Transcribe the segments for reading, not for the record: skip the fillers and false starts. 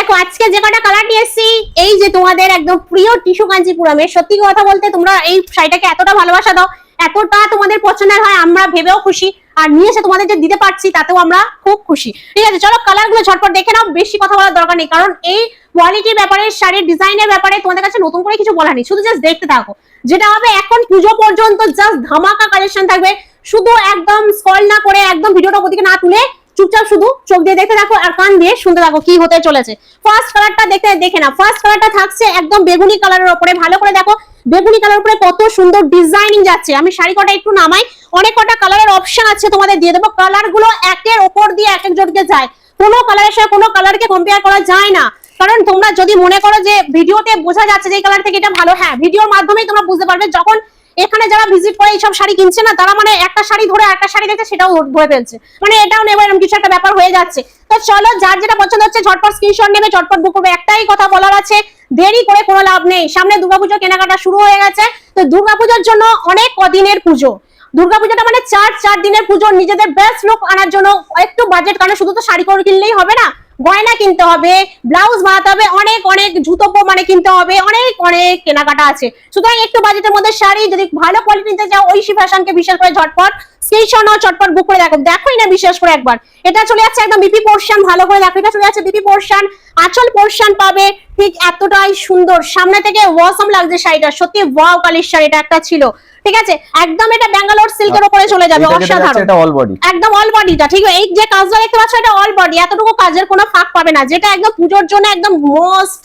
দেখো আজকে যে কটা কালার নিয়ে এসেছি, এই যে তোমাদের একদম প্রিয় টিস্যু কাঞ্জিপুরমের, সত্যি কথা বলতে তোমরা এই শাড়িটাকে এতটা ভালোবাসা দাও, এতটা তোমাদের পছন্দের হয়, আমরা ভেবেও খুশি, আর নিয়ে এসে তোমাদের যে দিতে পারছি তাতেও আমরা খুব খুশি। ঠিক আছে, চলো কালার গুলো ঝটপট দেখে নাও, বেশি কথা বলার দরকার নেই, কারণ এই কোয়ালিটির ব্যাপারে, শাড়ির ডিজাইনের ব্যাপারে তোমাদের কাছে নতুন করে কিছু বলার নেই, শুধু জাস্ট দেখতে থাকো। যেটা হবে এখন পুজো পর্যন্ত জাস্ট ধামাকা কালেকশন থাকবে, শুধু একদম স্ক্রল না করে, একদম ভিডিওটা ওদিকে না তুলে চুপচাপ শুধু চোখ দিয়ে দেখতে থাকো আর কান দিয়ে শুনতে থাকো কি হতে চলেছে। ফার্স্ট কালারটা দেখে না, ফার্স্ট কালারটা থাকছে একদম বেগুনি কালারের উপরে। ভালো করে দেখো বেগুনি কালার উপরে কত সুন্দর ডিজাইনিং যাচ্ছে। আমি শাড়ি কটা একটু নামাই, অনেক কটা কালারের অপশন আছে, তোমাদের দিয়ে দেবো। কালার গুলো একের ওপর দিয়ে এক এক জনকে যায়, কোনো কালারের সাথে কোনো কালারকে কম্পেয়ার করা যায় না। কারণ তোমরা যদি মনে করো যে ভিডিওতে বোঝা যাচ্ছে যে এই কালার থেকে এটা ভালো, হ্যাঁ ভিডিওর মাধ্যমেই তোমরা বুঝতে পারবে। যখন এখানে যারা ভিজিট করে এইসব শাড়ি কিনছে না, তারা মানে একটা শাড়ি ধরে একটা শাড়ি দেখছে সেটাও ধরে ফেলছে, মানে এটাও নেবে এরকম কিছু একটা ব্যাপার হয়ে যাচ্ছে। তো চলো যার যেটা পছন্দ হচ্ছে ঝটপট স্ক্রিনশট নেবে, ঝটপট বুক করবে। একটাই কথা বলার আছে, দেরি করে কোনো লাভ নেই, সামনে দুর্গাপুজো কেনাকাটা শুরু হয়ে গেছে। তো দুর্গাপুজোর জন্য অনেক কদিনের পুজো, দুর্গাপুজোটা মানে চার দিনের পুজো। নিজেদের বেস্ট লুক আনার জন্য একটু বাজেট, কারণ শুধু তো শাড়ি করে কিনলেই হবে না, গয়না কিনতে হবে, ব্লাউজ বানাতে হবে, অনেক জুতো মানে কিনতে হবে, অনেক কেনাকাটা আছে। সুতরাং একটু বাজেটের মধ্যে শাড়ি যদি ভালো কোয়ালিটি নিতে চাও, ঐশী ফ্যাশনকে বিশেষ করে ঝটপট স্ক্রিনশট নাও, চটপট বুক করে দেখো। দেখোই না বিশেষ করে একবার, এটা চলে যাচ্ছে একদম বিপি পোরশন। ভালো করে দেখো, এটা চলে যাচ্ছে বিপি পোরশন, আঁচল পোরশন পাবে ঠিক এতটাই সুন্দর। সামনে থেকে ওয়াসম লাগছে শাড়িটা, সত্যি ওয়াও কালির শাড়ি এটা একটা ছিল। ঠিক আছে, একদম এটা ব্যাঙ্গালোর সিল্কের উপরে চলে যাবে, অসাধারণ, এটা অল বডি, একদম অল বডিটা। ঠিক আছে, এই যে কাজটা দেখতে পাচ্ছ এটা অল বডি, এতটুকু কাজের কোনো ফাঁক পাবে না, যেটা একদম পুজোর জন্য একদম মোস্ট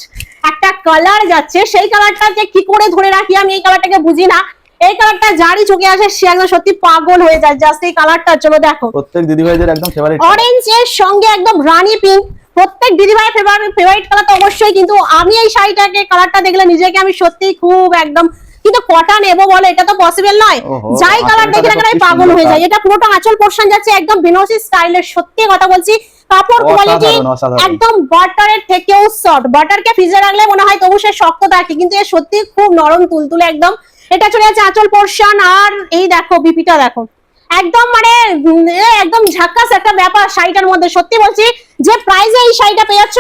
একটা কালার যাচ্ছে। সেই কালারটা যে কি করে ধরে রাখি আমি এই কালারটাকে বুঝি না। এই কালারটা যারই চোখে আসে সে একদম সত্যি পাগল হয়ে যায় জাস্ট এই কালারটার জন্য। দেখো প্রত্যেক দিদিভাইদের একদম ফেভারিট, অরেঞ্জ এর সঙ্গে একদম রানী পিঙ্ক, প্রত্যেক দিদিভাই ফেভারিট কালার তো অবশ্যই। কিন্তু আমি এই শাড়িটাকে কালারটা দেখলে নিজেকে আমি সত্যি খুব একদম, কিন্তু কটা নেবো বলো, এটা তো পসিবল নয়। যাই কালার দেখে না আমি পাগল হয়ে যাই। এটা পুরোটা আঁচল পোরশন যাচ্ছে একদম বেনারসি স্টাইলের, সত্যি কথা বলছি কাপড় কোয়ালিটি একদম বাটারের থেকেও সফট। বাটারকে ফ্রিজে রাখলে মনে হয় তবু সে শক্ত থাকে, কিন্তু এ সত্যি খুব নরম তুলতুলে একদম। এটা চলে যাচ্ছে আঁচল পোরশন, আর এই দেখো বিপিটা দেখো, একদম মানে একদম ঝাক্কাস একটা ব্যাপার শাড়িটার মধ্যে। সত্যি বলছি যে প্রাইসে এই শাড়িটা পেয়ে যাচ্ছ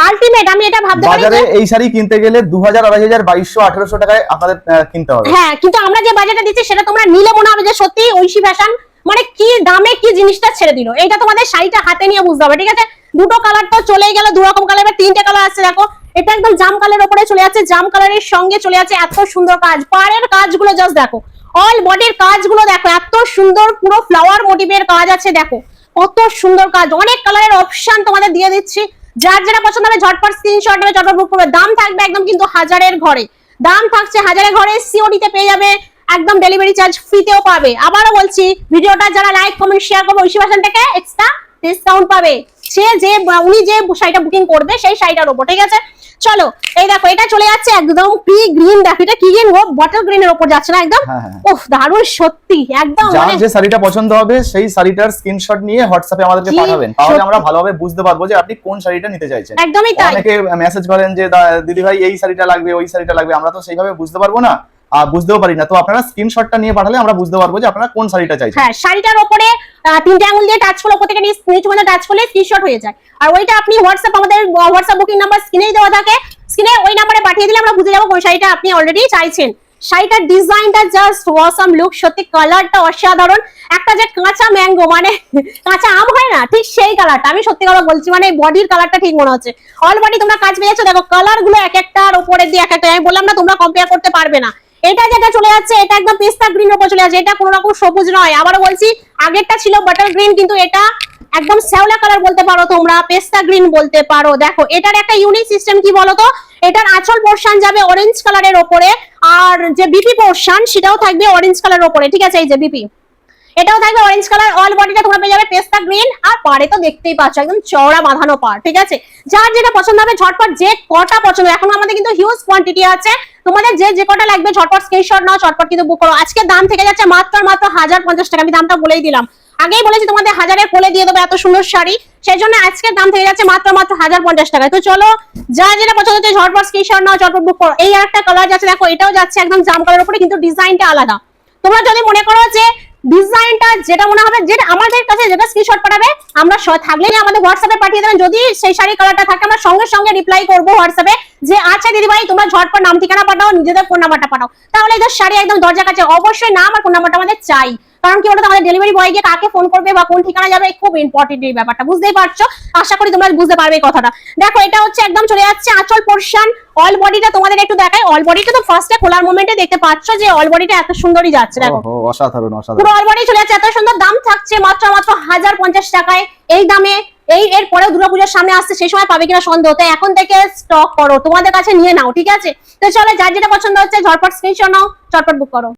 আলটিমেট, আমি এটা ভাবতে পারি বাজারে এই শাড়ি কিনতে গেলে 2000, 2500, 2200, 1800 টাকায় আপনাদের কিনতে হবে। হ্যাঁ, কিন্তু আমরা যে বাজেটটা দিচ্ছি সেটা তোমরা নিলে মনে হবে যে সত্যি ঐশী ফ্যাশন মানে কি দামে কি জিনিসটা ছেড়ে দিল। এটা তোমাদের শাড়িটা হাতে নিয়ে বুঝতে হবে। ঠিক আছে, দুটো কালার তো চলেই গেল, দু রকম কালার, তিনটে কালার আছে। দেখো এটা একদম জাম কালারের উপরে চলে যাচ্ছে, জাম কালারের সঙ্গে চলে যাচ্ছে এত সুন্দর কাজ। পাড়ের কাজগুলো জাস্ট দেখো, অল বডির কাজগুলো দেখো, এত সুন্দর পুরো ফ্লাওয়ার মোটিভের কাজ আছে। দেখো কত সুন্দর কাজ, অনেক কালারের অপশন তোমাদের দিয়ে দিচ্ছি। যার যেটা পছন্দ হবে ঝটপট স্ক্রিনশট নেবে, ঝটপট বুক করবে। দাম থাকবে একদম কিন্তু হাজারের ঘরে, দাম থাকছে হাজারের ঘরে। সিওডিতে পেয়ে যাবে, একদম ডেলিভারি চার্জ ফ্রিতেও পাবে। আবারও বলছি, ভিডিওটা যারা লাইক কমেন্ট শেয়ার করবে ঐশী ফ্যাশন থেকে এক্সট্রা ডিসকাউন্ট পাবে, সে যে উনি যে শাড়িটা বুকিং করবে সেই শাড়িটার উপর। ঠিক আছে, চলো এই দেখো এটা চলে যাচ্ছে একদম পি গ্রিন। দেখো এটা কি গ্রিন, বটল গ্রিনের উপর যাচ্ছে না একদম, উফ দারুণ সত্যি একদম। যার যে শাড়িটা পছন্দ হবে সেই শাড়িটার স্ক্রিনশট নিয়ে হোয়াটসঅ্যাপে আমাদেরকে পাঠাবেন, তাহলে আমরা ভালোভাবে বুঝতে পারবো যে আপনি কোন শাড়িটা নিতে চাইছেন। একদমই তাই। অনেকে মেসেজ করেন যে দিদি ভাই এই শাড়িটা লাগবে, ওই শাড়িটা লাগবে, আমরা তো সেইভাবে বুঝতে পারবো না, বুঝতেও পারি না। তো আপনারা স্ক্রিনশটটা নিয়ে পাঠালে আমরা বুঝতে পারবো যে আপনারা কোন শাড়িটা চাইছেন। হ্যাঁ, শাড়িটার উপরে তিনটে আঙুল দিয়ে টাচ করলে, প্রত্যেকটা নিচে মধ্যে টাচ করলে স্ক্রিনশট হয়ে যায়। আর ওইটা আপনি হোয়াটসঅ্যাপ, আমাদের হোয়াটসঅ্যাপ বুকিং নাম্বার স্ক্রিনেই দেওয়া থাকে, স্ক্রিনে ওই নাম্বারে পাঠিয়ে দিলে আমরা বুঝে যাবো কোন শাড়িটা আপনি অলরেডি চাইছেন। শাড়িটার ডিজাইনটা জাস্ট অসাম লুক, সত্যি কালারটা অসাধারণ। একটা যে কাঁচা ম্যাঙ্গো মানে কাঁচা আম হয় না, ঠিক সেই কালারটা, আমি সত্যি কথা বলছি, মানে বডির কালারটা ঠিক মনে হচ্ছে। অল বডি তোমরা কাজ পেয়েছো, দেখো কালার গুলো এক একটার উপরে দিয়ে এক একটা, আমি বললাম না তোমরা কম্পেয়ার করতে পারবে না। এটা যেটা চলে যাচ্ছে এটা একদম পিস্তা গ্রিন উপর চলে যাচ্ছে, এটা কোনো রকম সবুজ নয়। আবারও বলছি, আগেরটা ছিল বাটার গ্রিন, কিন্তু এটা একদম শ্যাওলা কালার বলতে পারো তোমরা, পেস্তা গ্রিন বলতে পারো। দেখো এটার একটা ইউনিক সিস্টেম কি বলতো, এটার আঁচল পোরশন যাবে অরেঞ্জ কালারের উপরে, আর যে বিপি পোরশন সেটাও থাকবে অরেঞ্জ কালারের উপরে। ঠিক আছে, এই যে বিপি এটাও থাকবে অরেঞ্জ কালার। অল বডিটা তোমরা পেয়ে যাবে পেস্তা গ্রিন, আর পাড়ে তো দেখতেই পাচ্ছ একদম চওড়া বাঁধানো পাড়। ঠিক আছে, যার যেটা পছন্দ হবে ঝটপট, যে কটা পছন্দ, এখন আমাদের কিন্তু হিউজ কোয়ান্টিটি আছে, তোমাদের যে কটা লাগবে ঝটপট স্ক্রিনশট নাও, ঝটপট কিন্তু বুক করো। আজকে দাম থেকে যাচ্ছে মাত্র 1050 টাকা, আমি দামটা বলেই দিলাম, আগেই বলেছি তোমাদের হাজারের কোলে দিয়ে দেবো এত সুন্দর শাড়ি, সেই জন্য আজকের দাম থেকে যাচ্ছে মাত্র 1050 টাকায়। তো চলো যার যেটা পছন্দ হচ্ছে ঝটপট স্ক্রিনশট নাও, ঝটপট বুক করো। এই একটা কালার যাচ্ছে দেখো, এটাও যাচ্ছে একদম জাম কালার উপরে, কিন্তু ডিজাইনটা আলাদা। তোমরা যদি মনে করো যে ডিজাইনটা যেটা মনে হবে, যেটা আমাদের কাছে যেটা স্ক্রিনশট পাঠাবে আমরা থাকলে আমাদের হোয়াটসঅ্যাপে পাঠিয়ে দেবেন। যদি সেই শাড়ি কালারটা থাকে আমরা সঙ্গে সঙ্গে রিপ্লাই করবো হোয়াটসঅ্যাপে যে আচ্ছা দিদি ভাই তোমরা ঝটপট নাম ঠিকানা পাঠাও, নিজেদের ফোন নাম্বারটা পাঠাও। তাহলে এদের শাড়ি একদম দরজা কাছে। অবশ্যই নাম আর ফোন নাম্বারটা আমাদের চাই, কারণ কি ওটা আমাদের ডেলিভারি বয় গিয়ে কাকে ফোন করবে বা কোন ঠিকানা যাবে খুব ইম্পর্টেন্ট এই ব্যাপারটা, বুঝতেই পারছো। আশা করি তোমরা বুঝতে পারবে এই কথাটা। দেখো এটা হচ্ছে একদম চলে যাচ্ছে আঁচল পোরশন। অল বডিটা তোমাদের একটু দেখাই। অল বডিটা তো ফার্স্টে খোলার মোমেন্টে দেখতে পাচ্ছ যে অল বডিটা এত সুন্দরই যাচ্ছে। দেখো অসাধারণ অসাধারণ পুরো অল বডি চলে যাচ্ছে, এত সুন্দর। দাম থাকছে মাত্র 1050 টাকায়। এই দামে এর পরেও দুর্গাপূজার সামনে আসছে, সেই সময় পাবে কিনা সন্দেহ। তাই এখন থেকে স্টক করো, তোমাদের কাছে নিয়ে নাও, ঠিক আছে। তো চলো যার যেটা পছন্দ হচ্ছে ঝটপট স্ক্রিনশট নাও, ঝটপট বুক করো।